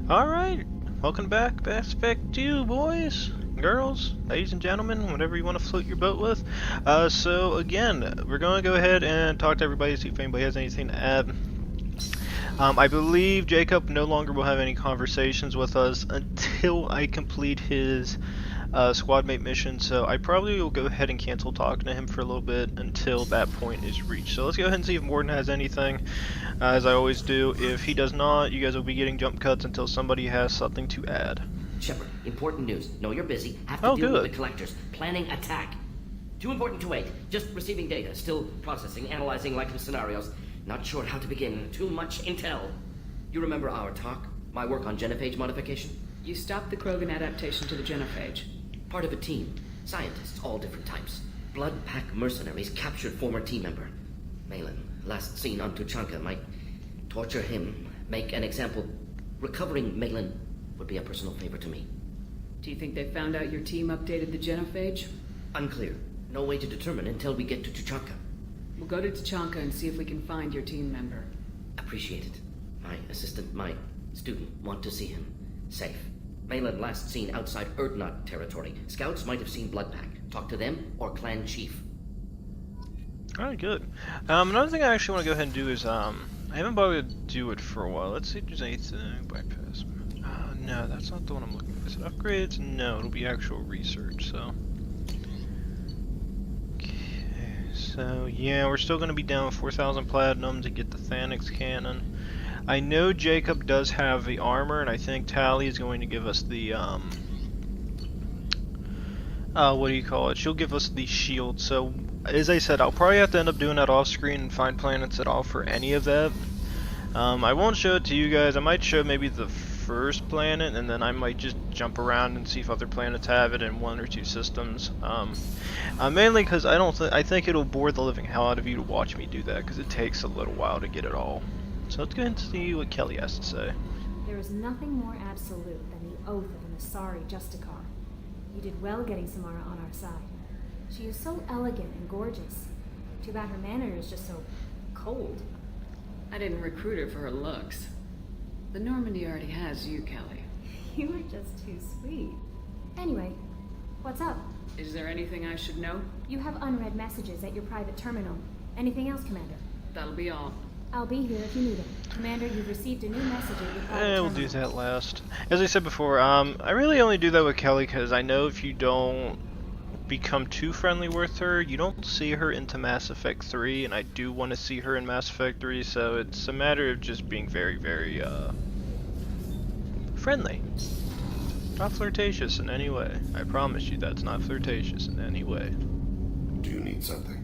Alright, welcome back. Best back to you, boys, girls, ladies and gentlemen, whatever you want to float your boat with. So again, we're going to go ahead and talk to everybody, see if anybody has anything to add. I believe Jacob no longer will have any conversations with us until I complete his squad mate mission, so I probably will go ahead and cancel talking to him for a little bit until that point is reached. So let's go ahead and see if Morton has anything, as I always do. If he does not, you guys will be getting jump cuts until somebody has something to add. Shepard, important news. Know you're busy. Have to deal good. with the collectors. Planning attack. Too important to wait. Just receiving data. Still processing, analyzing likely scenarios. Not sure how to begin. Too much intel. You remember our talk? My work on genophage modification? You stopped the Krogan adaptation to the genophage. Part of a team. Scientists, all different types. Blood pack mercenaries captured former team member. Malin, last seen on Tuchanka, might torture him, make an example. Recovering Malin would be a personal favor to me. Do you think they found out your team updated the genophage? Unclear. No way to determine until we get to Tuchanka. We'll go to Tuchanka and see if we can find your team member. Appreciate it. My assistant, my student, want to see him. Safe. Malin last seen outside Erdnot territory. Scouts might have seen Bloodpack. Talk to them or clan chief. Alright, good. Another thing I actually want to go ahead and do is, I haven't bothered to do it for a while. Let's see if there's anything. Bypass. No, that's not the one I'm looking for. Is it upgrades? No, it'll be actual research, so. So yeah, we're still going to be down 4,000 platinum to get the Thanix cannon. I know Jacob does have the armor, and I think Tali is going to give us the what do you call it? She'll give us the shield. So as I said, I'll probably have to end up doing that off screen and find planets that offer any of that. I won't show it to you guys. I might show maybe the first planet, and then I might just jump around and see if other planets have it in one or two systems. Mainly because I think it'll bore the living hell out of you to watch me do that, because it takes a little while to get it all. So let's go ahead and see what Kelly has to say. There is nothing more absolute than the oath of an Asari Justicar. You did well getting Samara on our side. She is so elegant and gorgeous. Too bad her manner is just so cold. I didn't recruit her for her looks. The Normandy already has you, Kelly. You were just too sweet. Anyway, what's up? Is there anything I should know? You have unread messages at your private terminal. Anything else, Commander? That'll be all. I'll be here if you need it. Commander, you've received a new message at your private We'll terminal. do that last. As I said before, I really only do that with Kelly because I know if you don't become too friendly with her, you don't see her into Mass Effect 3, and I do want to see her in Mass Effect 3, so it's a matter of just being very, very, friendly. Not flirtatious in any way. I promise you that's not flirtatious in any way. Do you need something?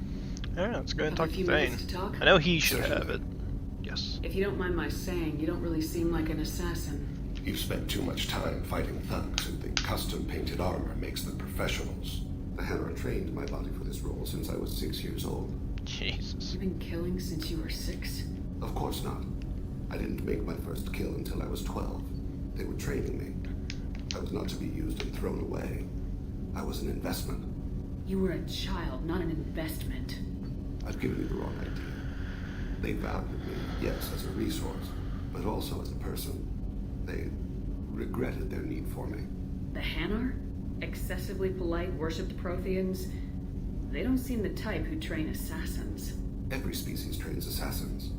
Alright, let's go ahead and Have talk a few to minutes Thane. to talk? I know he should Certainly. have it. Yes. If you don't mind my saying, you don't really seem like an assassin. You've spent too much time fighting thugs and think custom-painted armor makes them professionals. The Hammer trained my body for this role since I was 6 years old. Jesus. You've been killing since you were 6? Of course not. I didn't make my first kill until I was 12. They were training me. I was not to be used and thrown away. I was an investment. You were a child, not an investment. I've given you the wrong idea. They valued me, yes, as a resource, but also as a person. They regretted their need for me. The Hanar? Excessively polite, worshipped Protheans? They don't seem the type who train assassins. Every species trains assassins.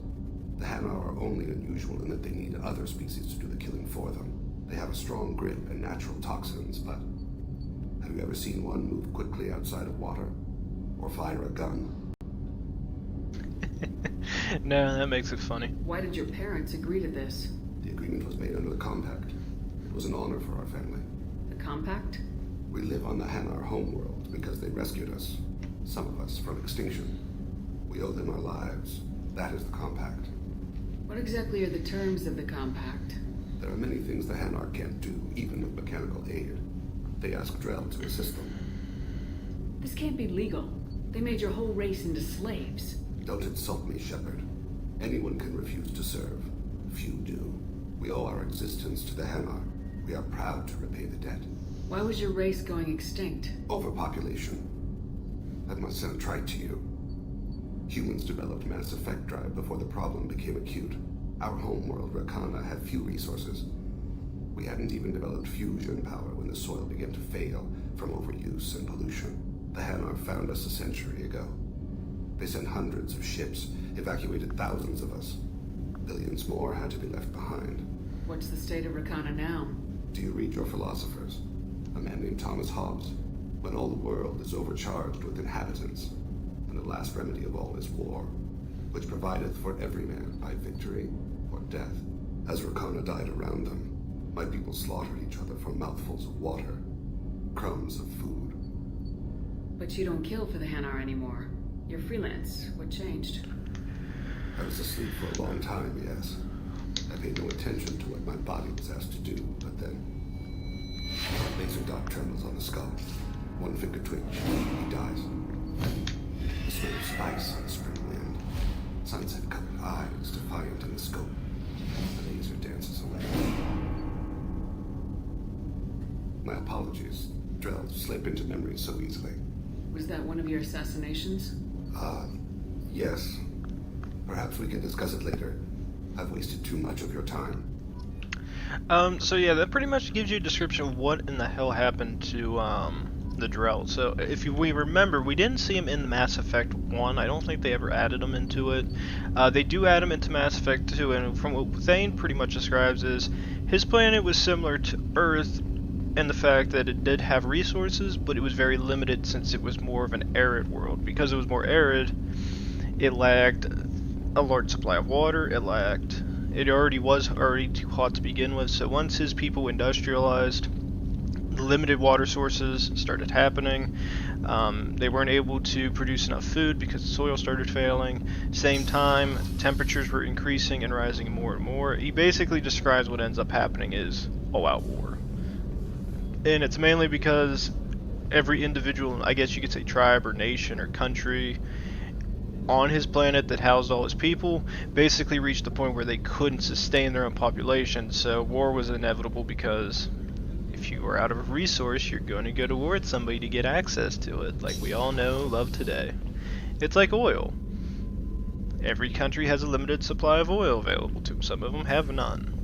The Hanar are only unusual in that they need other species to do the killing for them. They have a strong grip and natural toxins, but have you ever seen one move quickly outside of water? Or fire a gun? No, that makes it funny. Why did your parents agree to this? The agreement was made under the compact. It was an honor for our family. The compact? We live on the Hanar homeworld because they rescued us, some of us, from extinction. We owe them our lives. That is the compact. What exactly are the terms of the compact? There are many things the Hanar can't do, even with mechanical aid. They ask Drell to assist them. This can't be legal. They made your whole race into slaves. Don't insult me, Shepard. Anyone can refuse to serve. Few do. We owe our existence to the Hanar. We are proud to repay the debt. Why was your race going extinct? Overpopulation. That must sound trite to you. Humans developed Mass Effect drive before the problem became acute. Our homeworld, Rakana, had few resources. We hadn't even developed fusion power when the soil began to fail from overuse and pollution. The Hanar found us a century ago. They sent hundreds of ships, evacuated thousands of us. Billions more had to be left behind. What's the state of Rakana now? Do you read your philosophers? A man named Thomas Hobbes. When all the world is overcharged with inhabitants, and the last remedy of all is war, which provideth for every man by victory or death. As Rakana died around them, my people slaughtered each other for mouthfuls of water, crumbs of food. But you don't kill for the Hanar anymore. You're freelance. What changed? I was asleep for a long time, yes. I paid no attention to what my body was asked to do, but then... a laser dot trembles on the skull. One finger twitch, he dies. The smell of spice on the spring wind. Sunset-covered eyes defiant in the scope. The laser dances away. My apologies. Drells slip into memory so easily. Was that one of your assassinations? Yes. Perhaps we can discuss it later. I've wasted too much of your time. So yeah, that pretty much gives you a description of what in the hell happened to, the Drell. So if we remember, we didn't see him in Mass Effect 1. I don't think they ever added him into it. They do add him into Mass Effect 2, and from what Thane pretty much describes is, his planet was similar to Earth in the fact that it did have resources, but it was very limited since it was more of an arid world. Because it was more arid, it lacked a large supply of water, it already was too hot to begin with, so once his people industrialized, limited water sources started happening. They weren't able to produce enough food because the soil started failing. Same time, temperatures were increasing and rising more and more. He basically describes what ends up happening is all-out war. And it's mainly because every individual, I guess you could say tribe or nation or country on his planet that housed all his people basically reached the point where they couldn't sustain their own population, so war was inevitable because if you are out of a resource, you're going to go to war with somebody to get access to it, like we all know, love today. It's like oil. Every country has a limited supply of oil available to them. Some of them have none.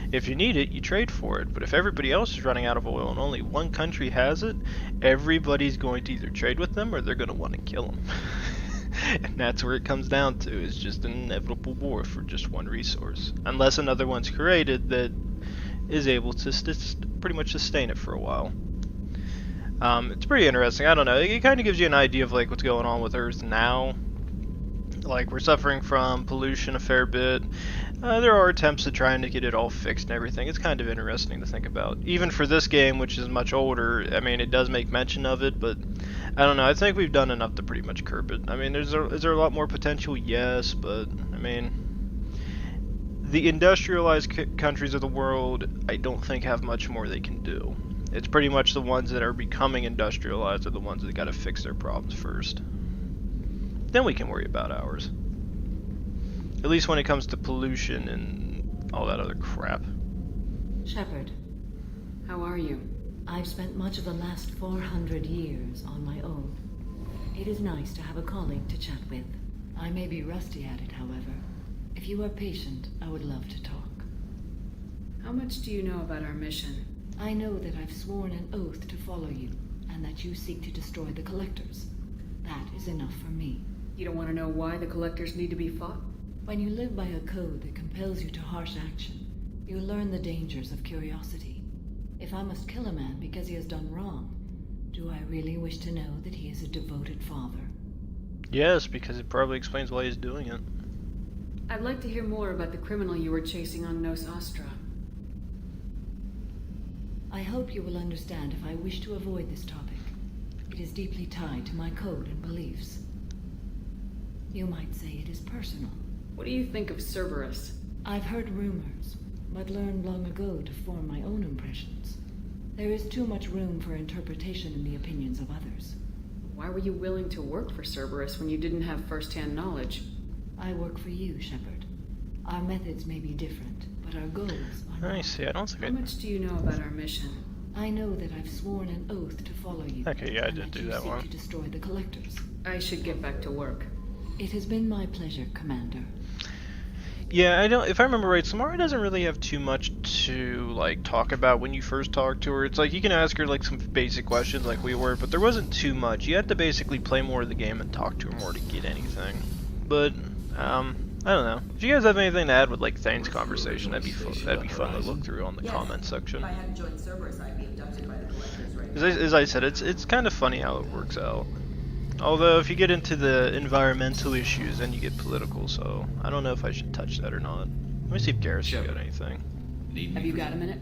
If you need it, you trade for it, but if everybody else is running out of oil and only one country has it, everybody's going to either trade with them or they're going to want to kill them. And that's where it comes down to, is just an inevitable war for just one resource. Unless another one's created that is able to pretty much sustain it for a while. It's pretty interesting. I don't know. It kind of gives you an idea of like what's going on with Earth now. Like, we're suffering from pollution a fair bit. There are attempts at trying to get it all fixed and everything. It's kind of interesting to think about. Even for this game, which is much older, I mean, it does make mention of it, but I don't know. I think we've done enough to pretty much curb it. I mean, is there a lot more potential? Yes, but, I mean, the industrialized countries of the world, I don't think have much more they can do. It's pretty much the ones that are becoming industrialized are the ones that got to fix their problems first. Then we can worry about ours. At least when it comes to pollution and all that other crap. Shepard, How are you? I've spent much of the last 400 years on my own. It is nice to have a colleague to chat with. I may be rusty at it, however. If you are patient, I would love to talk. How much do you know about our mission? I know that I've sworn an oath to follow you, and that you seek to destroy the Collectors. That is enough for me. You don't want to know why the Collectors need to be fought? When you live by a code that compels you to harsh action, you learn the dangers of curiosity. If I must kill a man because he has done wrong, do I really wish to know that he is a devoted father? Yes, because it probably explains why he's doing it. I'd like to hear more about the criminal you were chasing on Nos Astra. I hope you will understand if I wish to avoid this topic. It is deeply tied to my code and beliefs. You might say it is personal. What do you think of Cerberus? I've heard rumors, but learned long ago to form my own impressions. There is too much room for interpretation in the opinions of others. Why were you willing to work for Cerberus when you didn't have first-hand knowledge? I work for you, Shepard. Our methods may be different, but our goals are I not. see, I don't think How much do you know about our mission? I know that I've sworn an oath to follow you. Okay, yeah, I and did do you that seek one. to destroy the Collectors. I should get back to work. It has been my pleasure, Commander. Yeah, if I remember right, Samara doesn't really have too much to like talk about when you first talk to her. It's like you can ask her like some basic questions like we were, but there wasn't too much. You had to basically play more of the game and talk to her more to get anything. But I don't know. If you guys have anything to add with like Thane's conversation, that'd be fun to look through on the comment section. If I hadn't joined Cerberus, I'd be abducted by the collectors right now. As I said, it's kind of funny how it works out. Although if you get into the environmental issues, then you get political. So I don't know if I should touch that or not. Let me see if Garrison's got anything. Need me Have you for got a that? minute?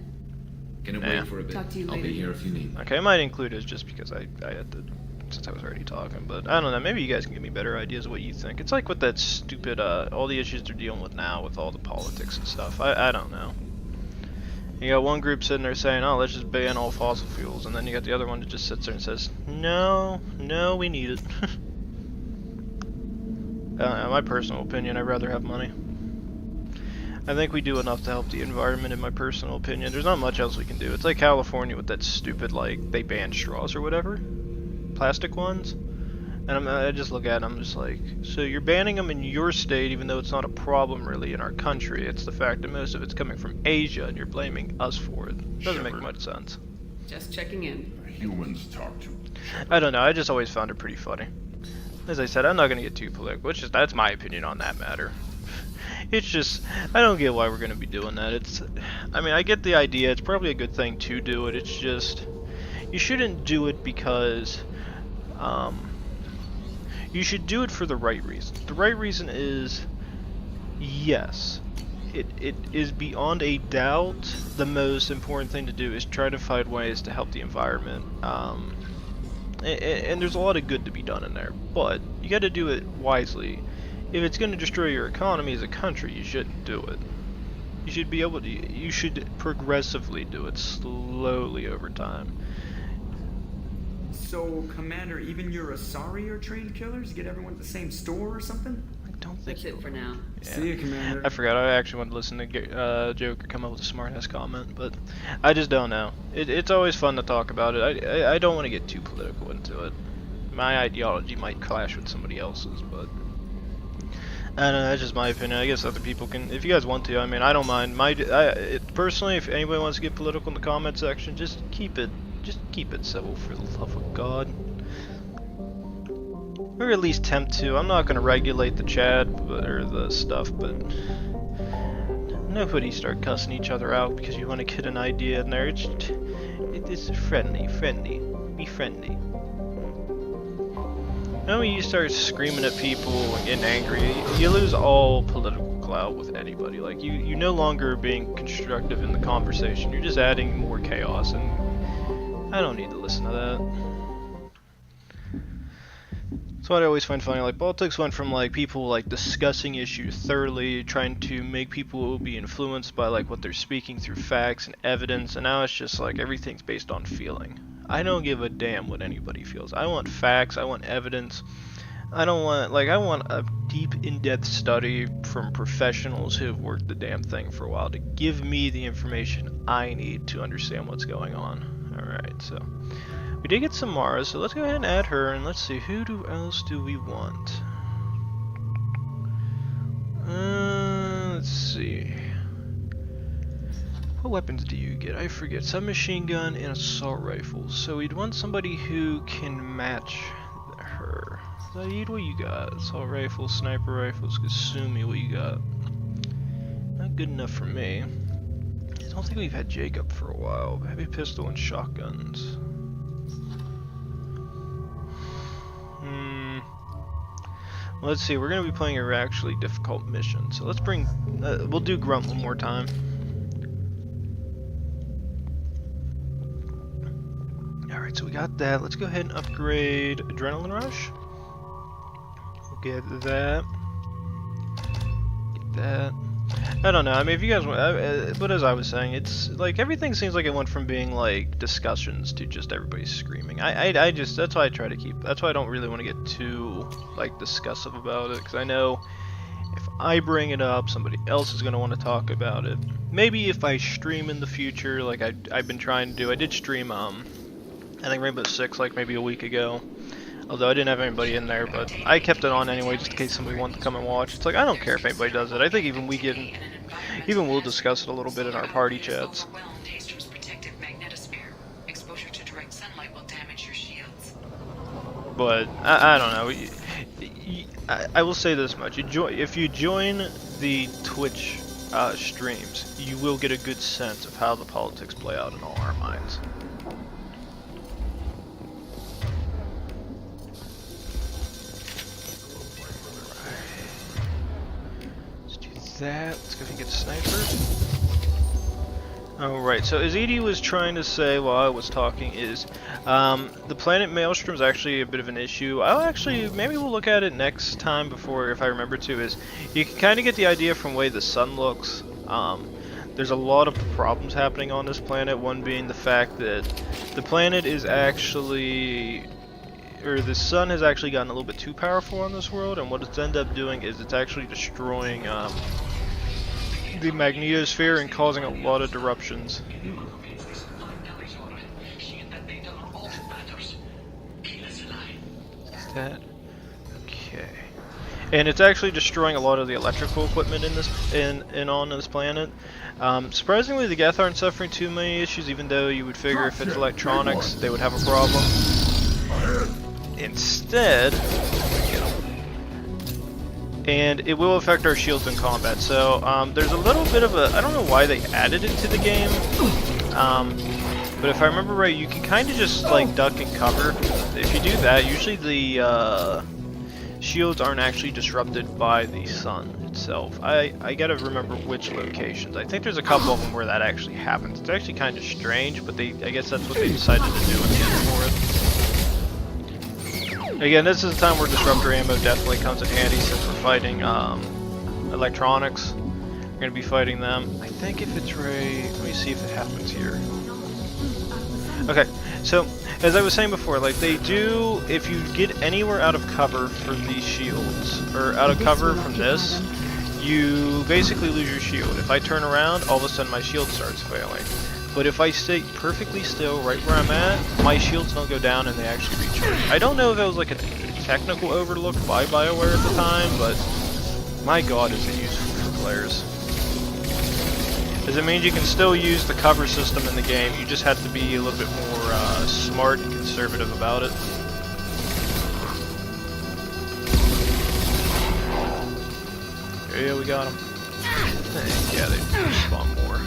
Gonna Yeah. wait for a bit. Talk to you I'll later. be here if you need me. Okay, I might include it just because I had to, since I was already talking, but I don't know, maybe you guys can give me better ideas of what you think. It's like with that stupid, all the issues they're dealing with now with all the politics and stuff. I don't know. You got one group sitting there saying, oh, let's just ban all fossil fuels, and then you got the other one that just sits there and says, no, we need it. I don't know, my personal opinion, I'd rather have money. I think we do enough to help the environment, in my personal opinion. There's not much else we can do. It's like California with that stupid, like, they banned straws or whatever. Plastic ones. And I just look at it, I'm just like, so you're banning them in your state even though it's not a problem really in our country. It's the fact that most of it's coming from Asia and you're blaming us for it. Doesn't make much sense. Just checking in. Humans talk to. I don't know, I just always found it pretty funny. As I said, I'm not going to get too political, that's my opinion on that matter. It's just, I don't get why we're going to be doing that. I mean, I get the idea, it's probably a good thing to do it, it's just, you shouldn't do it because, you should do it for the right reason. The right reason is, yes, it is beyond a doubt the most important thing to do is try to find ways to help the environment. And there's a lot of good to be done in there, but you got to do it wisely. If it's going to destroy your economy as a country, you shouldn't do it. You should be able to. You should progressively do it, slowly over time. So, Commander, even your Asari are trained killers? Get everyone at the same store or something? I don't think That's it for now. Yeah. See you, Commander. I forgot. I actually wanted to listen to Joker come up with a smart-ass comment, but I just don't know. It's always fun to talk about it. I don't want to get too political into it. My ideology might clash with somebody else's, but I don't know. That's just my opinion. I guess other people can, if you guys want to. I mean, I don't mind. Personally, if anybody wants to get political in the comment section, just keep it civil for the love of God. Or at least attempt to. I'm not going to regulate the chat or the stuff, but nobody start cussing each other out because you want to get an idea in there. It's friendly. Be friendly. Now when you start screaming at people and getting angry, you lose all political clout with anybody. Like, you no longer are being constructive in the conversation. You're just adding more chaos, and I don't need to listen to that. That's what I always find funny. Like, politics went from like people like discussing issues thoroughly, trying to make people be influenced by like what they're speaking through facts and evidence, and now it's just like everything's based on feeling. I don't give a damn what anybody feels. I want facts, I want evidence. I want a deep, in-depth study from professionals who have worked the damn thing for a while to give me the information I need to understand what's going on. Alright, so we did get Samara, so let's go ahead and add her, and let's see, who else do we want? Let's see. What weapons do you get? I forget. Submachine gun and assault rifles. So we'd want somebody who can match her. Zaid, what you got? Assault rifles, sniper rifles, Kasumi, what you got? Not good enough for me. I don't think we've had Jacob for a while. Heavy pistol and shotguns. Let's see, we're going to be playing a actually difficult mission. So let's bring... we'll do Grunt one more time. Alright, so we got that. Let's go ahead and upgrade Adrenaline Rush. We'll get that. Get that. I don't know, I mean, if you guys want, but as I was saying, it's like everything seems like it went from being like discussions to just everybody screaming. I just, that's why I try to keep, that's why I don't really want to get too like discussive about it, because I know if I bring it up, somebody else is going to want to talk about it. Maybe if I stream in the future, like I've been trying to do, I did stream, I think Rainbow Six like maybe a week ago. Although I didn't have anybody in there, but I kept it on anyway just in case somebody wanted to come and watch. It's like, I don't care if anybody does it. I think even we get even we'll discuss it a little bit in our party chats. Overwhelmed Haestrom's protective magnetosphere. Exposure to direct sunlight will damage your shields. But I don't know. I will say this much: if you join the Twitch streams, you will get a good sense of how the politics play out in all our minds. That. Let's go and get a sniper. Alright, so as Edie was trying to say while I was talking is, the planet Maelstrom is actually a bit of an issue. Maybe we'll look at it next time before, if I remember to, is you can kind of get the idea from the way the sun looks. There's a lot of problems happening on this planet, one being the fact that the planet is actually... or the sun has actually gotten a little bit too powerful on this world, and what it's ended up doing is it's actually destroying the magnetosphere and causing a lot of disruptions. Is that okay? And it's actually destroying a lot of the electrical equipment in this on this planet. Surprisingly, the Geth aren't suffering too many issues, even though you would figure if it's electronics they would have a problem. Instead, and it will affect our shields in combat. So there's a little bit of a, I don't know why they added it to the game, but if I remember right, you can kind of just like duck and cover. If you do that, usually the shields aren't actually disrupted by the sun itself. I gotta remember which locations. I think there's a couple of them where that actually happens. It's actually kind of strange, but I guess that's what they decided to do in the end for it. Again, this is a time where disruptor ammo definitely comes in handy since we're fighting electronics. We're going to be fighting them. I think if it's right, let me see if it happens here. Okay, so as I was saying before, like they do, if you get anywhere out of cover for these shields, or out of cover from this, you basically lose your shield. If I turn around, all of a sudden my shield starts failing. But if I stay perfectly still right where I'm at, my shields don't go down and they actually recharge. I don't know if that was like a technical overlook by BioWare at the time, but my god is it useful for players. Because it means you can still use the cover system in the game, you just have to be a little bit more smart and conservative about it. Yeah, we got them. Yeah, they spawn more.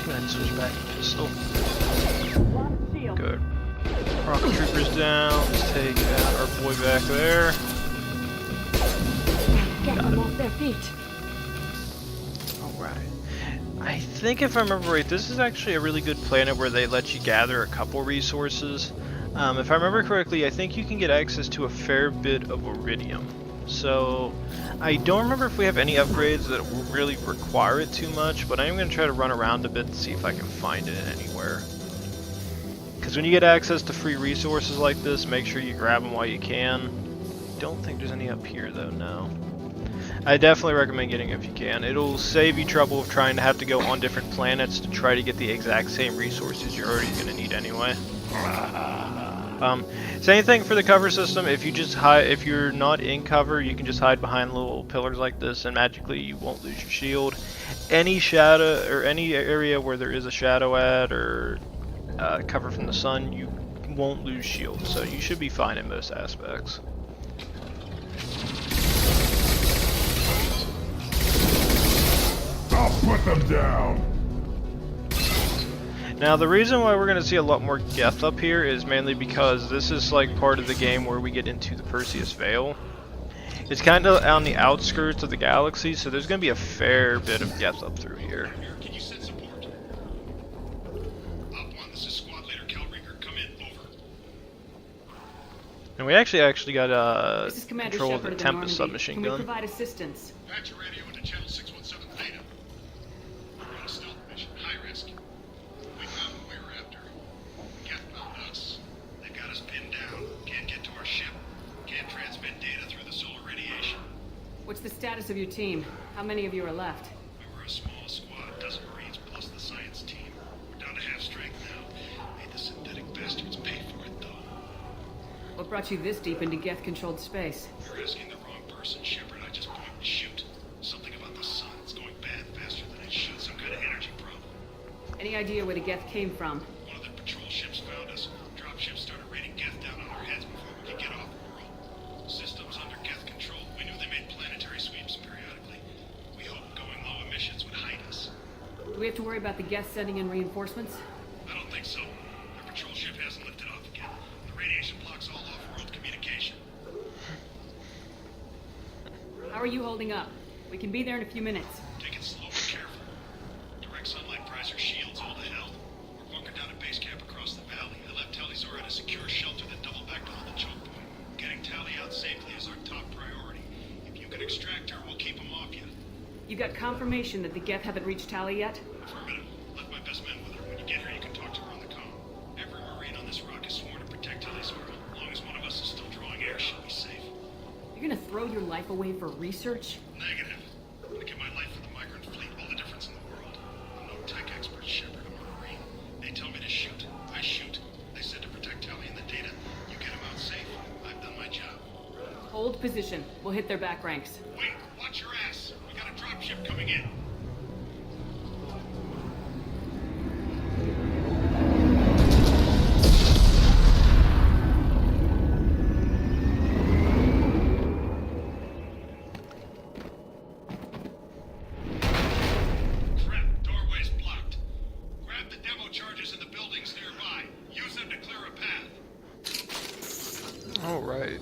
Go ahead and switch back to pistol. Good. Rocket troopers down. Let's take out our boy back there. Get them off their feet. Alright. I think if I remember right, this is actually a really good planet where they let you gather a couple resources. If I remember correctly, I think you can get access to a fair bit of iridium. So, I don't remember if we have any upgrades that will really require it too much, but I am going to try to run around a bit to see if I can find it anywhere. Because when you get access to free resources like this, make sure you grab them while you can. Don't think there's any up here though, no. I definitely recommend getting it if you can. It'll save you trouble of trying to have to go on different planets to try to get the exact same resources you're already going to need anyway. Same thing for the cover system. If you just hide, if you're not in cover, you can just hide behind little pillars like this, and magically you won't lose your shield. Any shadow or any area where there is a shadow at or cover from the sun, you won't lose shield. So you should be fine in most aspects. I'll put them down! Now the reason why we're going to see a lot more Geth up here is mainly because this is like part of the game where we get into the Perseus Vale. It's kind of on the outskirts of the galaxy, so there's going to be a fair bit of Geth up through here. Can you send support? Op 1, this is Squad Leader Calringer. Come in, over. And we actually got This is Commander control of Shepard the of the Tempest Normandy. submachine Can we gun. provide assistance? Patch your radio into channel 617 Theta. We're on a stealth mission, high risk. We found what we were after. Geth found us. They've got us pinned down. Can't get to our ship. Can't transmit data through the solar radiation. What's the status of your team? How many of you are left? We were a small squad, dozen Marines What brought you this deep into Geth-controlled space? You're asking the wrong person, Shepard. I just point and shoot. Something about the sun. It's going bad faster than it should. Some kind of energy problem. Any idea where the Geth came from? One of the patrol ships found us. Dropships started raining Geth down on our heads before we could get off world. Systems under Geth control. We knew they made planetary sweeps periodically. We hoped going low emissions would hide us. Do we have to worry about the Geth sending in reinforcements? I don't think so. Our patrol ship hasn't lifted off again. The radiation blocks all off-world communication. How are you holding up? We can be there in a few minutes. Take it slow and careful. Direct sunlight fries our shields all to hell. We're bunkered down at base camp across the valley. I left Tali's at a secure shelter that double back to hold the choke point. Getting Tali out safely is our top priority. If you can extract her, we'll keep them off you. You got confirmation that the Geth haven't reached Tali yet? Affirmative. Left my best men with her. When you get here, you can talk to her on the comm. Every Marine on this rock is sworn to protect Tali's world. As long as one of us is still drawing air, she'll be safe. You're gonna throw your life away for research? Negative. I'm gonna give my life for the migrant fleet. All the difference in the world. I'm no tech expert, Shepard. I'm a Marine. They tell me to shoot. I shoot. They said to protect Tali and the data. You get them out safe. I've done my job. Hold position. We'll hit their back ranks. Wait, watch your ass. We got a dropship coming in. Crap, doorway's blocked. Grab the demo charges in the buildings nearby. Use them to clear a path. Alright.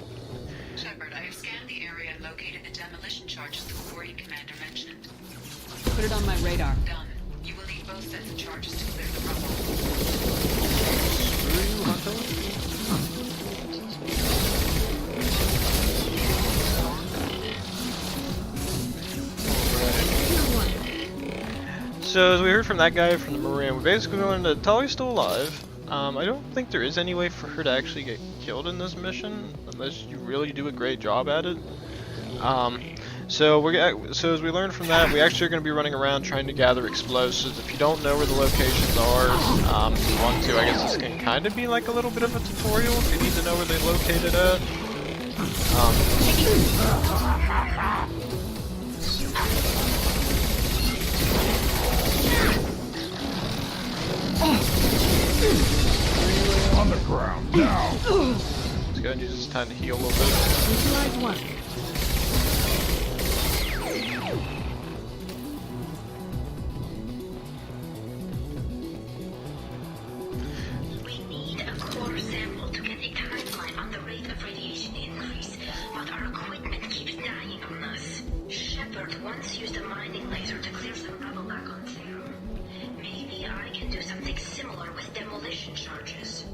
Shepard, I have scanned the area and located the demolition charges the quarry commander mentioned. Put it on my radar. Done. You will need both sets of charges to clear the rubble. So as we heard from that guy from the Marine, we basically learned that Tali's still alive. I don't think there is any way for her to actually get killed in this mission, unless you really do a great job at it. So as we learned from that, we actually are going to be running around trying to gather explosives. If you don't know where the locations are, if you want to, I guess this can kind of be like a little bit of a tutorial if you need to know where they're located at. On the ground now. Let's go and use this time to heal a little bit. Neutralize one. We need a core sample to get a timeline on the rate of radiation increase, but our equipment keeps dying on us. Shepard once used a mining laser to clear some rubble back on town. Maybe I can do something similar with demolition charges.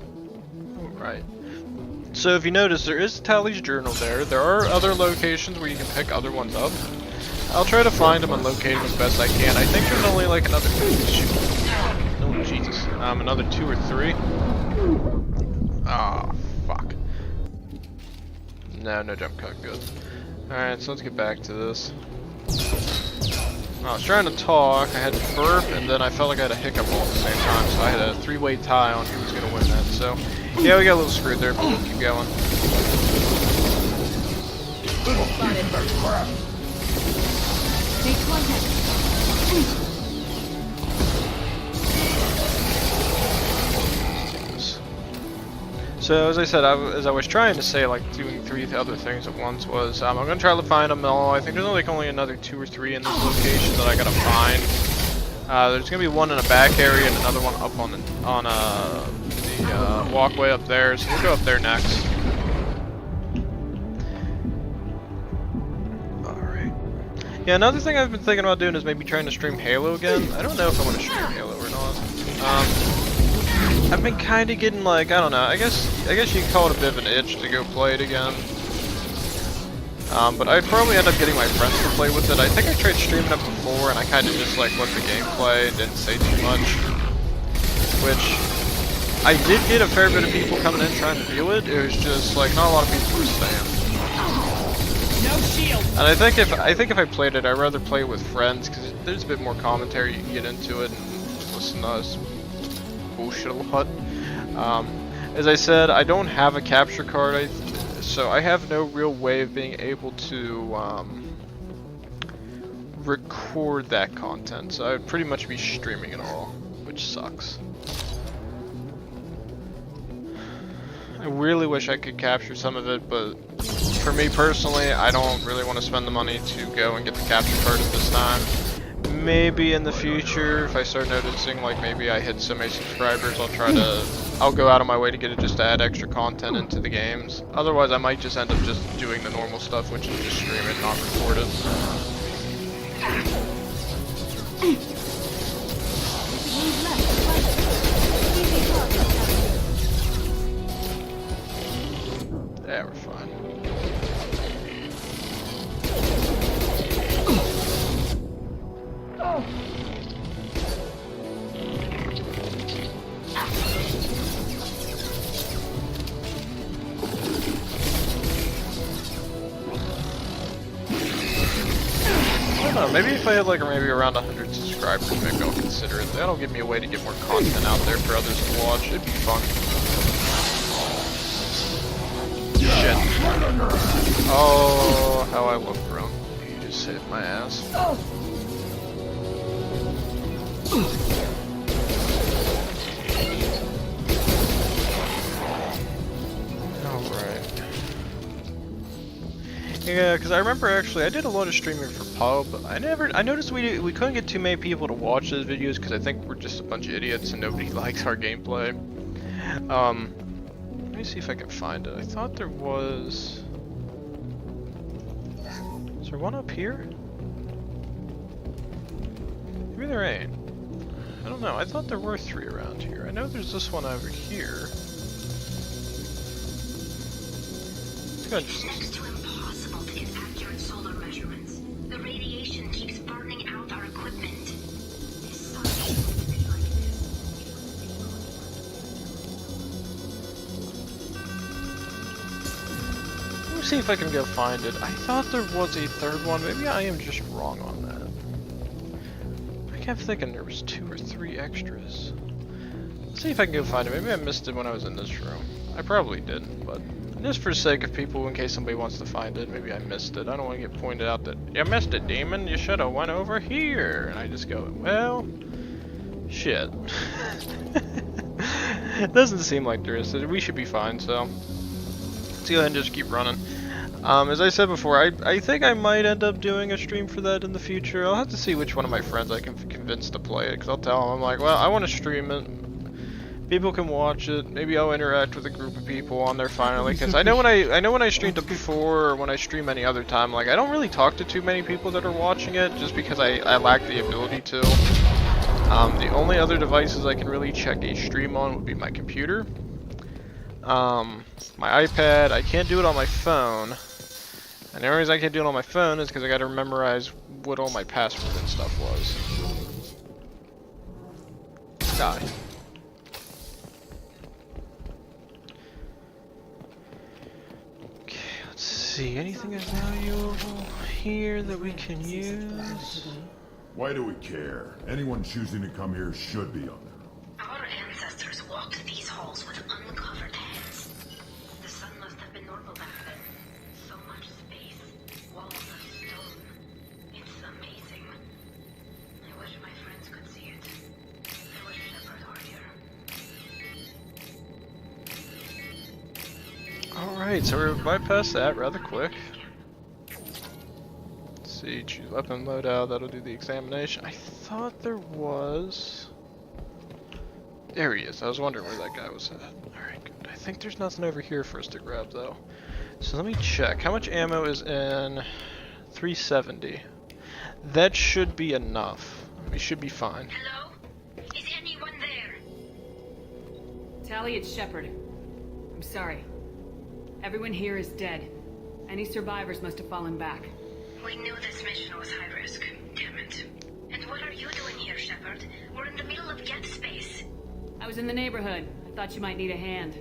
Alright. So if you notice, there is Tali's journal there. There are other locations where you can pick other ones up. I'll try to find them and locate them as best I can. I think there's only like another... Oh, Jesus. Another 2 or 3. Ah, fuck. No jump cut. Good. Alright, so let's get back to this. I was trying to talk, I had to burp, and then I felt like I had a hiccup all at the same time, so I had a 3-way tie on who was going to win that, so... Yeah, we got a little screwed there, but we'll keep going. Make contact. So as I said, as I was trying to say, like doing 3 other things at once was, I'm gonna try to find them all. I think there's only another 2 or 3 in this location that I gotta find. There's gonna be one in a back area and another one up on the walkway up there. So we'll go up there next. All right. Yeah, another thing I've been thinking about doing is maybe trying to stream Halo again. I don't know if I want to stream Halo or not. I've been kind of getting like, I don't know, I guess you could call it a bit of an itch to go play it again. But I'd probably end up getting my friends to play with it. I think I tried streaming it before and I kind of just like looked at the gameplay, didn't say too much. Which, I did get a fair bit of people coming in trying to view it, it was just like not a lot of people were staying. No shield. And I think if I played it, I'd rather play it with friends, because there's a bit more commentary, you can get into it and just listen to us bullshit a lot. As I said, I don't have a capture card, so I have no real way of being able to record that content. So I would pretty much be streaming it all, which sucks. I really wish I could capture some of it, but for me personally, I don't really want to spend the money to go and get the capture card at this time. Maybe in the future, if I start noticing like maybe I hit so many subscribers, I'll go out of my way to get it just to add extra content into the games. Otherwise, I might just end up just doing the normal stuff, which is just stream it, not record it. Yeah, we're fine. Oh. I don't know, maybe if I had like maybe around 100 subscribers, maybe I'll consider it. That'll give me a way to get more content out there for others to watch. It'd be fun. Shit. Oh, how I love Bro. You just saved my ass. Alright. Yeah, because I remember actually, I did a lot of streaming for Pub. I noticed we couldn't get too many people to watch those videos because I think we're just a bunch of idiots and nobody likes our gameplay. Let me see if I can find it. I thought there was... Is there one up here? Maybe there ain't. I don't know. I thought there were 3 around here. I know there's this one over here. It's next to impossible to get accurate solar measurements. The radiation keeps burning out our equipment. This sucks. Let me see if I can go find it. I thought there was a 3rd one. Maybe I am just wrong on that. I kept thinking there was 2 or 3 extras. Let's see if I can go find it. Maybe I missed it when I was in this room. I probably didn't, but just for the sake of people, in case somebody wants to find it, maybe I missed it. I don't want to get pointed out that, you missed it, demon. You should have went over here. And I just go, well, shit. It doesn't seem like there is. We should be fine, so let's go ahead and just keep running. As I said before, I think I might end up doing a stream for that in the future. I'll have to see which one of my friends I can convince to play it, because I'll tell them, I'm like, well, I want to stream it. People can watch it. Maybe I'll interact with a group of people on there finally, because I know when I streamed it before, or when I stream any other time, like I don't really talk to too many people that are watching it, just because I lack the ability to. The only other devices I can really check a stream on would be my computer, my iPad. I can't do it on my phone, and the only reason I can't do it on my phone is because I got to memorize what all my password and stuff was. Die. See, anything of value here that we can use? Why do we care? Anyone choosing to come here should be on their own. Our ancestors walked these halls with uncovered heads. The sun must have been normal back then. So much space, walls of stone. It's amazing. I wish my friends could see it. I wish Shepard were here. Alright, so we bypassed that rather quick. Let's see, choose weapon loadout, that'll do the examination. I thought there was... There he is, I was wondering where that guy was at. Alright, good. I think there's nothing over here for us to grab though. So let me check, how much ammo is in 370? That should be enough. We should be fine. Hello? Is anyone there? Tali, it's Shepard. I'm sorry. Everyone here is dead. Any survivors must have fallen back. We knew this mission was high risk. Damn it. And what are you doing here, Shepard? We're in the middle of Get Space. I was in the neighborhood. I thought you might need a hand.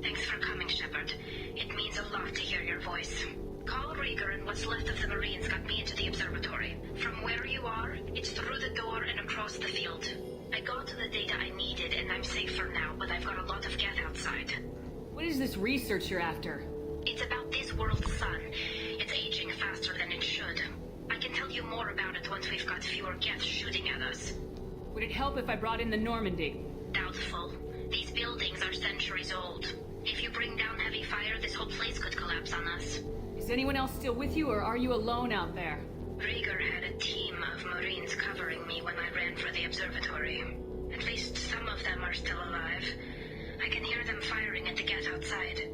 Thanks for coming, Shepard. It means a lot to hear your voice. Carl Rieger and what's left of the Marines got me into the observatory. From where you are, it's through the door and across the field. I got to the data I needed and I'm safe for now, but I've got a lot of Geth outside. What is this research you're after? It's about this world's sun. It's aging faster than it should. I can tell you more about it once we've got fewer Geths shooting at us. Would it help if I brought in the Normandy? Doubtful. These buildings are centuries old. If you bring down heavy fire, this whole place could collapse on us. Is anyone else still with you, or are you alone out there? Rieger had a team of Marines covering me when I ran for the observatory. At least some of them are still alive. I can hear them firing at the Geth outside.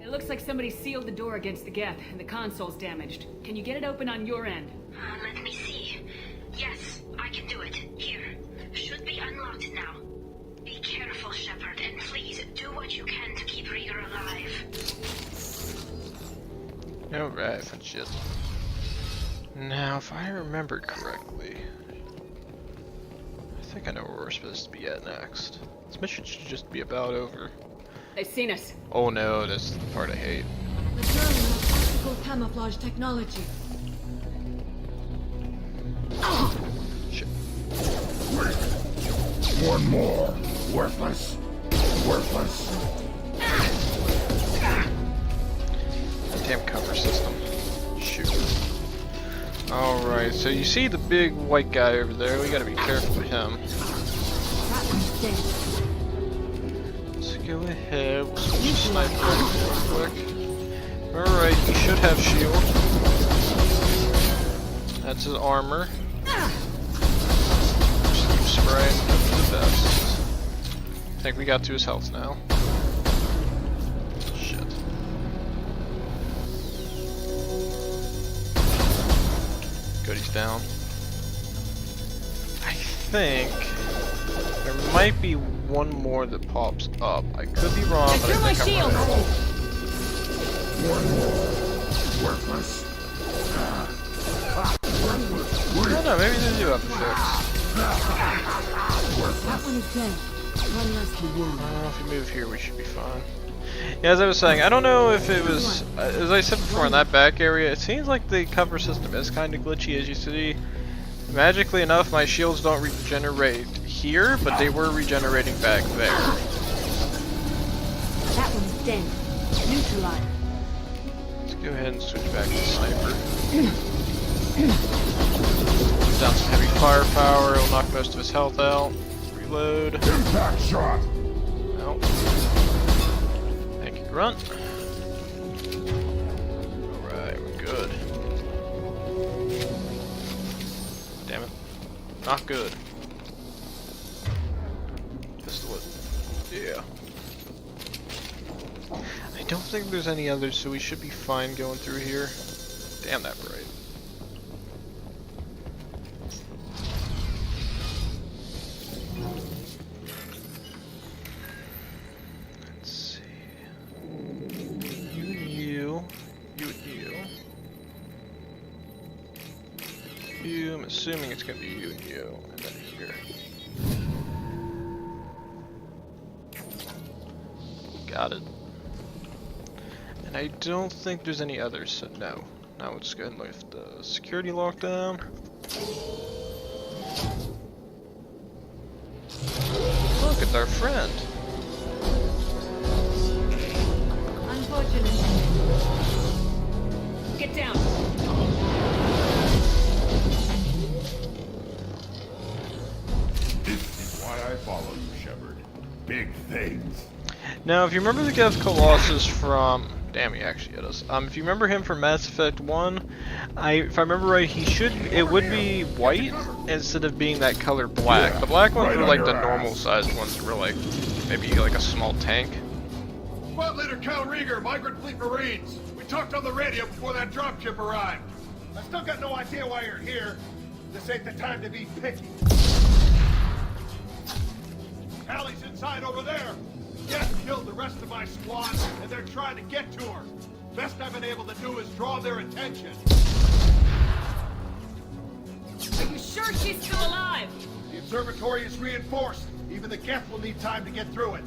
It looks like somebody sealed the door against the Geth, and the console's damaged. Can you get it open on your end? Let me see. Yes, I can do it. Here. Should be unlocked now. Be careful, Shepard, and please do what you can to keep Rieger alive. Alright, fun shit. Now, if I remember correctly, I think I know where we're supposed to be at next. This mission should just be about over. They've seen us. Oh no, that's the part I hate. The German has optical camouflage technology. Shit. Wait. One more. Worthless. Worthless. Damn cover system. Shoot. Alright, so you see the big white guy over there. We gotta be careful with him. Let's go ahead. We'll switch to sniper real quick. Alright, he should have shield. That's his armor. Just keep spraying him to the best. I think we got to his health now. Shit. Good, he's down. I think there might be one more that pops up. I could be wrong, but I think I'm right. One more. Worthless. I don't know, maybe they do have a fix. That one is dead. One less to wound. If we move here, we should be fine. Yeah, as I was saying, I don't know if it was, as I said before, in that back area, it seems like the cover system is kind of glitchy, as you see. Magically enough, my shields don't regenerate here, but they were regenerating back there. That one is dead. Neutralized. Let's go ahead and switch back to the sniper. Down some heavy firepower, it'll knock most of his health out. Reload. Impact shot. Nope. Thank you, Grunt. Alright, we're good. Damn it. Not good. Pistol it. Yeah. I don't think there's any others, so we should be fine going through here. Damn that bright. I'm assuming it's gonna be you and you, and then here. Got it. And I don't think there's any others, so no. Now let's go ahead and lift the security lockdown. Look, it's our friend. Unfortunately. Get down. Why I follow you, Shepard. Big things. Now, if you remember the Geth Colossus from... Damn, he actually hit us. If you remember him from Mass Effect 1, if I remember right, it would be white instead of being that color black. Yeah, the black ones right were like on the your normal ass. sized ones that were like, maybe like a small tank. Squad Leader Cal Rieger, Migrant Fleet Marines. We talked on the radio before that dropship arrived. I still got no idea why you're here. This ain't the time to be picky. Tali's inside over there. Geth killed the rest of my squad, and they're trying to get to her. Best I've been able to do is draw their attention. Are you sure she's still alive? The observatory is reinforced. Even the Geth will need time to get through it.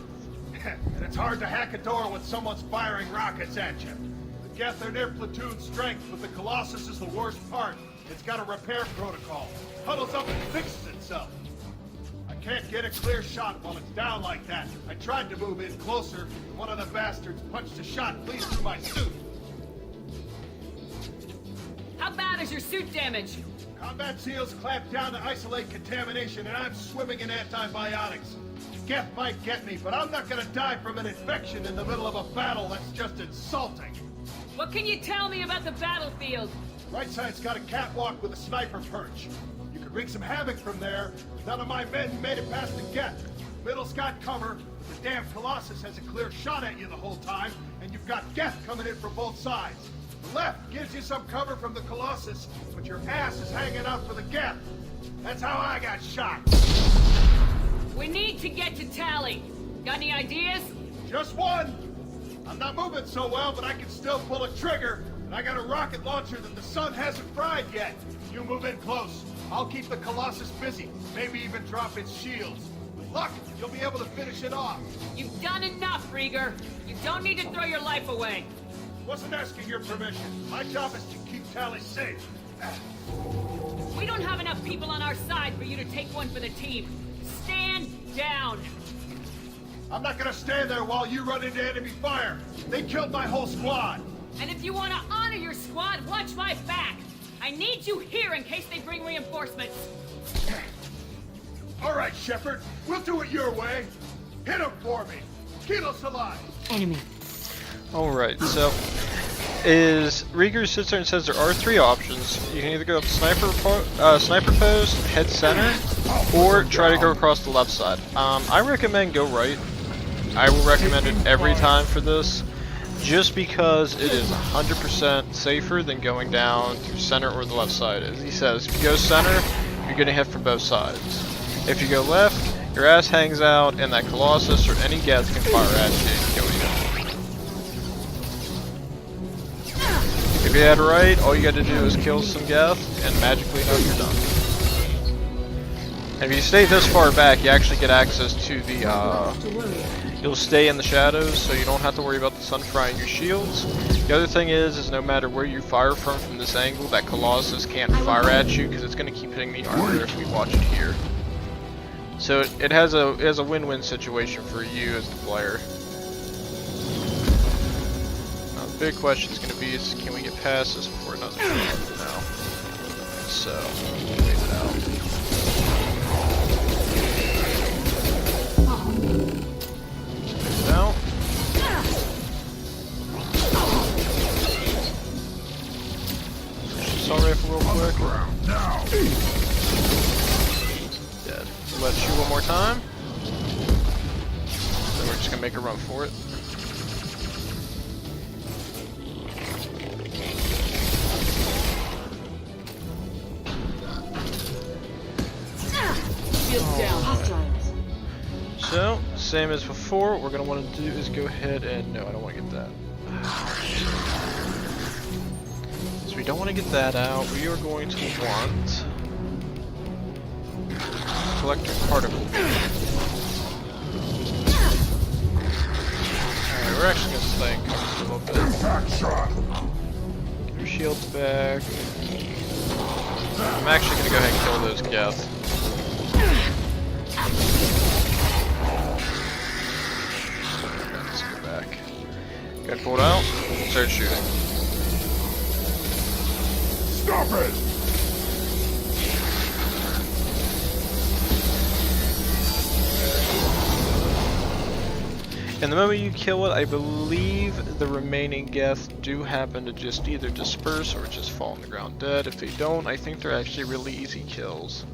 And it's hard to hack a door when someone's firing rockets at you. The Geth are near platoon strength, but the Colossus is the worst part. It's got a repair protocol. Huddles up and fixes itself. I can't get a clear shot while it's down like that. I tried to move in closer. One of the bastards punched a shot clean through my suit. How bad is your suit damage? Combat seals clamped down to isolate contamination, and I'm swimming in antibiotics. Geth might get me, but I'm not gonna die from an infection in the middle of a battle. That's just insulting. What can you tell me about the battlefield? Right side's got a catwalk with a sniper perch. You could wreak some havoc from there. None of my men made it past the Geth. Middle's got cover. The damn Colossus has a clear shot at you the whole time, and you've got Geth coming in from both sides. The left gives you some cover from the Colossus, but your ass is hanging out for the Geth. That's how I got shot. We need to get to Tali. Got any ideas? Just one. I'm not moving so well, but I can still pull a trigger. And I got a rocket launcher that the sun hasn't fried yet. You move in close. I'll keep the Colossus busy. Maybe even drop its shields. With luck, you'll be able to finish it off. You've done enough, Rieger. You don't need to throw your life away. Wasn't asking your permission. My job is to keep Tali safe. We don't have enough people on our side for you to take one for the team. Stand down. I'm not gonna stand there while you run into enemy fire. They killed my whole squad. And if you want to honor your squad, watch my back. I need you here in case they bring reinforcements. All right, Shepard. We'll do it your way. Hit him for me. Kilos alive. Enemy. Alright, so Rieger sits there and says there are three options. You can either go up sniper post, head center, or try to go across the left side. I recommend go right. I will recommend it every time for this, just because it is 100% safer than going down through center or the left side. As he says, if you go center, you're going to hit from both sides. If you go left, your ass hangs out, and that Colossus or any Geth can fire at you and kill you. If you head right, all you got to do is kill some Geth, and magically enough, you're done. And if you stay this far back, you actually get access to the, you'll stay in the shadows, so you don't have to worry about the sun frying your shields. The other thing is no matter where you fire from this angle, that Colossus can't fire at you, because it's going to keep hitting the armor if we watch it here. So it has a win-win situation for you as the player. Big question is going to be is can we get past this before another shot? No. So, wait it out. Now. Assault rifle real quick. Dead. Let's shoot one more time. Then we're just going to make a run for it. So, same as before, what we're going to want to do is go ahead and... No, I don't want to get that. So we don't want to get that out. We are going to want... Collector particle. Alright, we're actually going to stay in cover a little bit. Get your shields back. I'm actually going to go ahead and kill those Geth. Let's go back. Got pulled out. Start shooting. Stop it! And the moment you kill it, I believe the remaining Geth do happen to just either disperse or just fall on the ground dead. If they don't, I think they're actually really easy kills.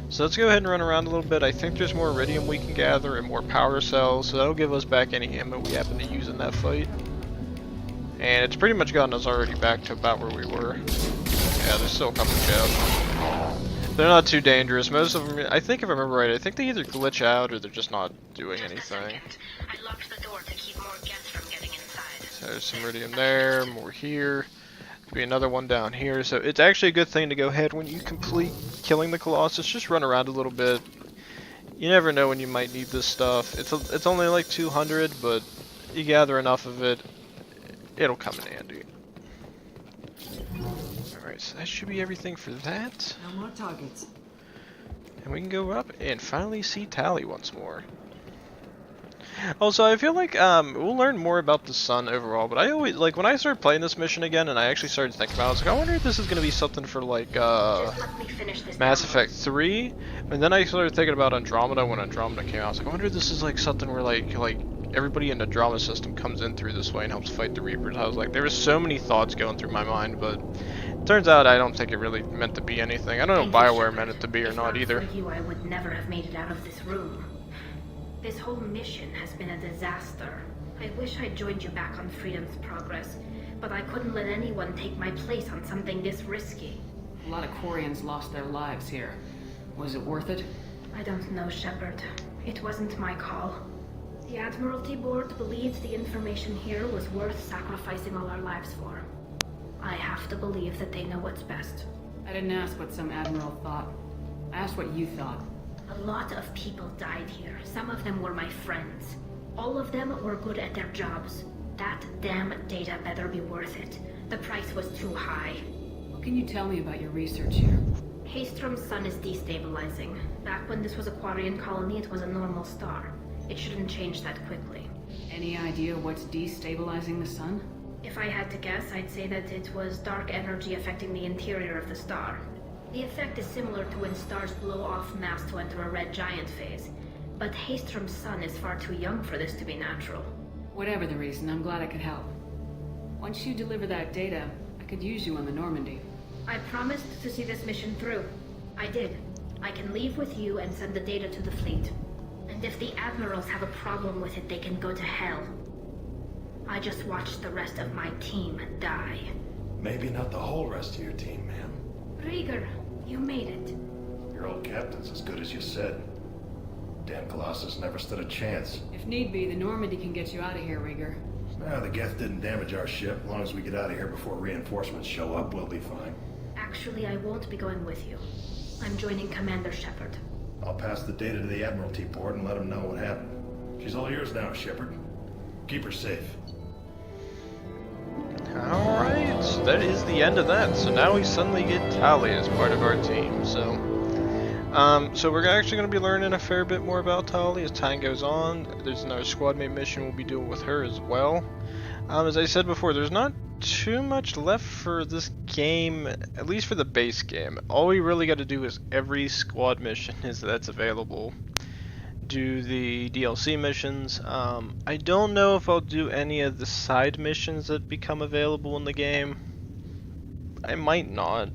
So let's go ahead and run around a little bit. I think there's more iridium we can gather and more power cells, so that'll give us back any ammo we happen to use in that fight. And it's pretty much gotten us already back to about where we were. Yeah, there's still a couple Geth. They're not too dangerous. Most of them, I think if I remember right, I think they either glitch out or they're just not doing anything. I locked the door to keep more Geth from getting inside. So there's some iridium there, more here. There'll be another one down here. So it's actually a good thing to go ahead when you complete killing the Colossus. Just run around a little bit. You never know when you might need this stuff. It's only like 200, but you gather enough of it, it'll come in handy. Alright, so that should be everything for that. No more targets. And we can go up and finally see Tali once more. Also, I feel like we'll learn more about the sun overall, but I always, like, when I started playing this mission again and I actually started thinking about it, I was like, I wonder if this is going to be something for, like, Mass Effect 3, and then I started thinking about Andromeda when Andromeda came out. I was like, I wonder if this is, like, something where, like everybody in the Andromeda system comes in through this way and helps fight the Reapers. I was like, there were so many thoughts going through my mind, but it turns out I don't think it really meant to be anything. I don't know if BioWare meant it to be or not either. For you, I would never have made it out of this room. This whole mission has been a disaster. I wish I'd joined you back on Freedom's Progress, but I couldn't let anyone take my place on something this risky. A lot of Quarians lost their lives here. Was it worth it? I don't know, Shepard. It wasn't my call. The Admiralty Board believed the information here was worth sacrificing all our lives for. I have to believe that they know what's best. I didn't ask what some admiral thought. I asked what you thought. A lot of people died here. Some of them were my friends. All of them were good at their jobs. That damn data better be worth it. The price was too high. What can you tell me about your research here? Haestrom's sun is destabilizing. Back when this was a Quarian colony, it was a normal star. It shouldn't change that quickly. Any idea what's destabilizing the sun? If I had to guess, I'd say that it was dark energy affecting the interior of the star. The effect is similar to when stars blow off mass to enter a red giant phase. But Haestrom's sun is far too young for this to be natural. Whatever the reason, I'm glad I could help. Once you deliver that data, I could use you on the Normandy. I promised to see this mission through. I did. I can leave with you and send the data to the fleet. And if the admirals have a problem with it, they can go to hell. I just watched the rest of my team die. Maybe not the whole rest of your team, ma'am. Rieger, you made it. Your old captain's as good as you said. Damn Colossus never stood a chance. If need be, the Normandy can get you out of here, Rieger. The Geth didn't damage our ship. As long as we get out of here before reinforcements show up, we'll be fine. Actually, I won't be going with you. I'm joining Commander Shepard. I'll pass the data to the Admiralty Board and let them know what happened. She's all yours now, Shepard. Keep her safe. Alright, so that is the end of that. So now we suddenly get Tali as part of our team. So we're actually going to be learning a fair bit more about Tali as time goes on. There's another squad mate mission we'll be doing with her as well. As I said before, there's not too much left for this game, at least for the base game. All we really got to do is every squad mission that's available. Do the DLC missions. I don't know if I'll do any of the side missions that become available in the game. I might not.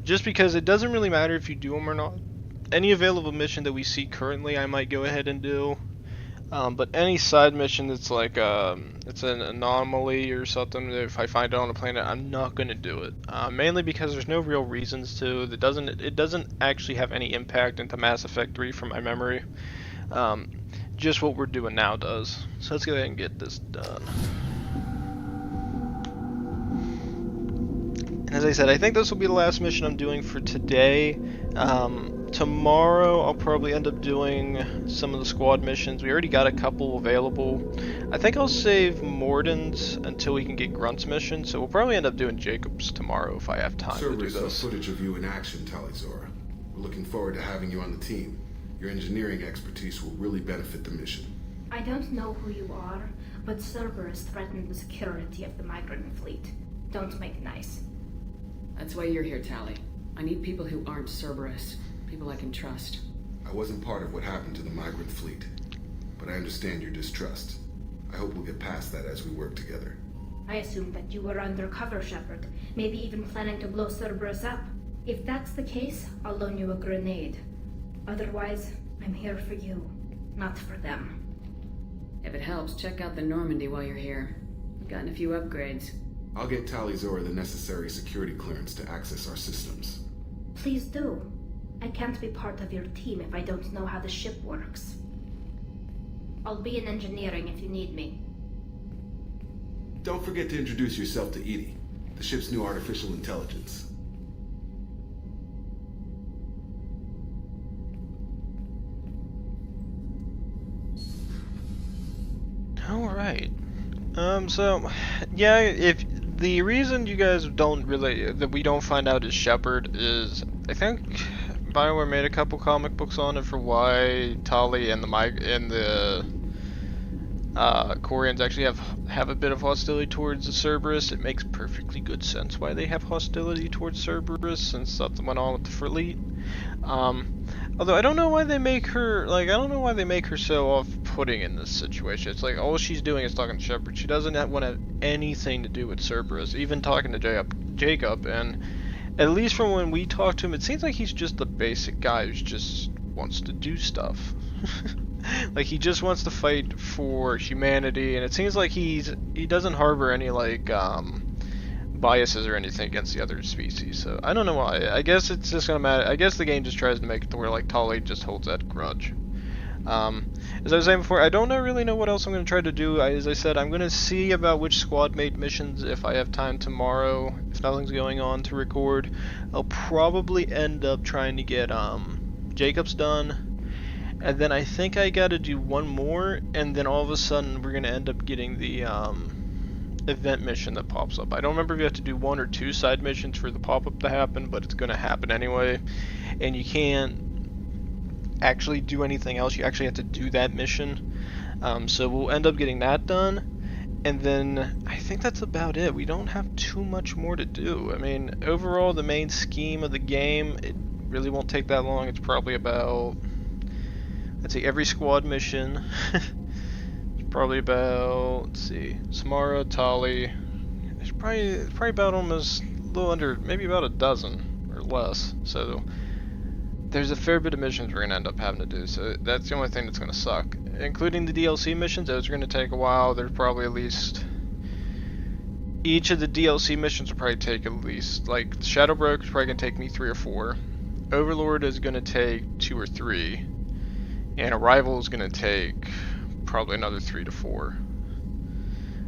Just because it doesn't really matter if you do them or not. Any available mission that we see currently I might go ahead and do. But any side mission that's like it's an anomaly or something, if I find it on a planet, I'm not going to do it. Mainly because there's no real reasons to. It doesn't actually have any impact into Mass Effect 3 from my memory. Just what we're doing now does. So let's go ahead and get this done. And as I said, I think this will be the last mission I'm doing for today. Tomorrow I'll probably end up doing some of the squad missions. We already got a couple available. I think I'll save Morden's until we can get Grunt's mission, so we'll probably end up doing Jacob's tomorrow if I have time to do saw this. footage of you in action, Tali Zora. We're looking forward to having you on the team. Your engineering expertise will really benefit the mission. I don't know who you are, but Cerberus threatened the security of the migrant fleet. Don't make nice. That's why you're here, Tali. I need people who aren't Cerberus. People I can trust. I wasn't part of what happened to the migrant fleet, but I understand your distrust. I hope we'll get past that as we work together. I assumed that you were undercover, Shepard. Maybe even planning to blow Cerberus up. If that's the case, I'll loan you a grenade. Otherwise, I'm here for you, not for them. If it helps, check out the Normandy while you're here. I've gotten a few upgrades. I'll get Tali Zora the necessary security clearance to access our systems. Please do. I can't be part of your team if I don't know how the ship works. I'll be in engineering if you need me. Don't forget to introduce yourself to Edie, the ship's new artificial intelligence. Alright. So, yeah, if the reason you guys don't really, that we don't find out is Shepard is, I think, BioWare made a couple comic books on it for why Tali and the Koreans actually have a bit of hostility towards the Cerberus. It makes perfectly good sense why they have hostility towards Cerberus, since something went on with the fleet. Although I don't know why they make her so off-putting in this situation. It's like all she's doing is talking to Shepard. She doesn't want to have anything to do with Cerberus, even talking to Jacob. And at least from when we talk to him, it seems like he's just a basic guy who just wants to do stuff. Like, he just wants to fight for humanity, and it seems like he doesn't harbor any like biases or anything against the other species. So I don't know why. I guess it's just gonna matter. I guess the game just tries to make it to where like Tali just holds that grudge. As I was saying before, I don't really know what else I'm gonna try to do. As I said, I'm gonna see about which squad mate missions if I have time tomorrow. If nothing's going on to record, I'll probably end up trying to get Jacob's done. And then I think I gotta do one more, and then all of a sudden we're gonna end up getting the event mission that pops up. I don't remember if you have to do 1 or 2 side missions for the pop-up to happen, but it's gonna happen anyway. And you can't actually do anything else, you actually have to do that mission. So we'll end up getting that done, and then I think that's about it. We don't have too much more to do. I mean, overall, the main scheme of the game, it really won't take that long. It's probably about, let's see, every squad mission. It's probably about, let's see, Samara, Tali. It's probably about almost a little under, maybe about a dozen or less. So there's a fair bit of missions we're gonna end up having to do. So that's the only thing that's gonna suck, including the DLC missions. Those are gonna take a while. There's probably at least, each of the DLC missions will probably take at least, like Shadow Broker is probably gonna take me 3 or 4. Overlord is gonna take 2 or 3. And Arrival is going to take probably another 3 to 4.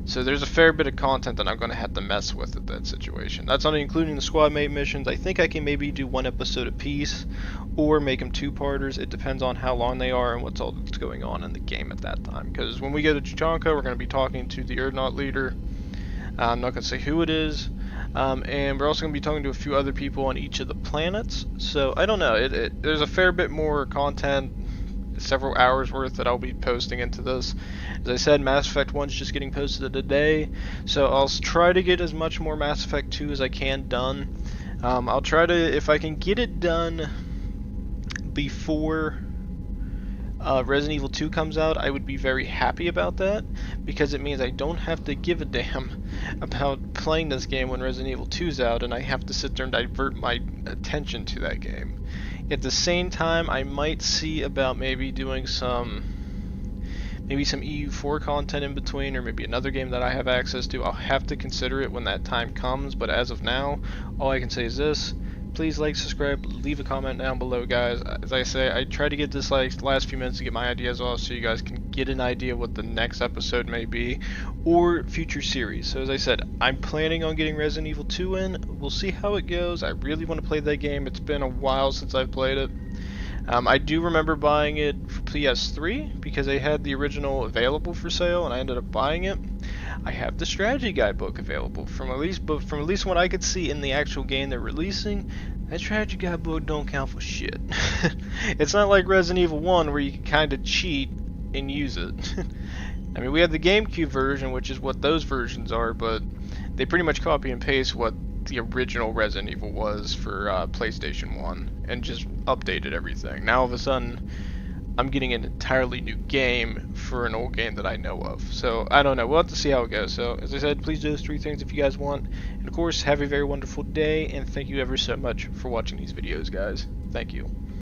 So there's a fair bit of content that I'm going to have to mess with at that situation. That's not including the squad mate missions. I think I can maybe do 1 episode apiece, or make them 2-parters. It depends on how long they are and what's all that's going on in the game at that time. Because when we go to Chichanka, we're going to be talking to the Urdnot leader. I'm not going to say who it is. And we're also going to be talking to a few other people on each of the planets. So I don't know. There's a fair bit more content, several hours worth, that I'll be posting into this. As I said, Mass Effect 1 is just getting posted today, so I'll try to get as much more Mass Effect 2 as I can done. I'll try to, if I can get it done before Resident Evil 2 comes out, I would be very happy about that, because it means I don't have to give a damn about playing this game when Resident Evil 2's out, and I have to sit there and divert my attention to that game. At the same time, I might see about maybe doing some EU4 content in between, or maybe another game that I have access to. I'll have to consider it when that time comes, but as of now, all I can say is this: please like, subscribe, leave a comment down below, guys. As I say, I try to get this last few minutes to get my ideas off so you guys can get an idea what the next episode may be, or future series. So as I said, I'm planning on getting Resident Evil 2 in. We'll see how it goes. I really want to play that game. It's been a while since I've played it. I do remember buying it for PS3 because they had the original available for sale, and I ended up buying it. I have the strategy guide book available from at least what I could see in the actual game they're releasing. That strategy guide book don't count for shit. It's not like Resident Evil 1 where you can kind of cheat and use it. I mean, we have the GameCube version, which is what those versions are, but they pretty much copy and paste what the original Resident Evil was for PlayStation 1 and just updated everything. Now all of a sudden I'm getting an entirely new game for an old game that I know of. So I don't know, we'll have to see how it goes. So as I said, please do those 3 things if you guys want, and of course have a very wonderful day, and thank you ever so much for watching these videos, guys. Thank you.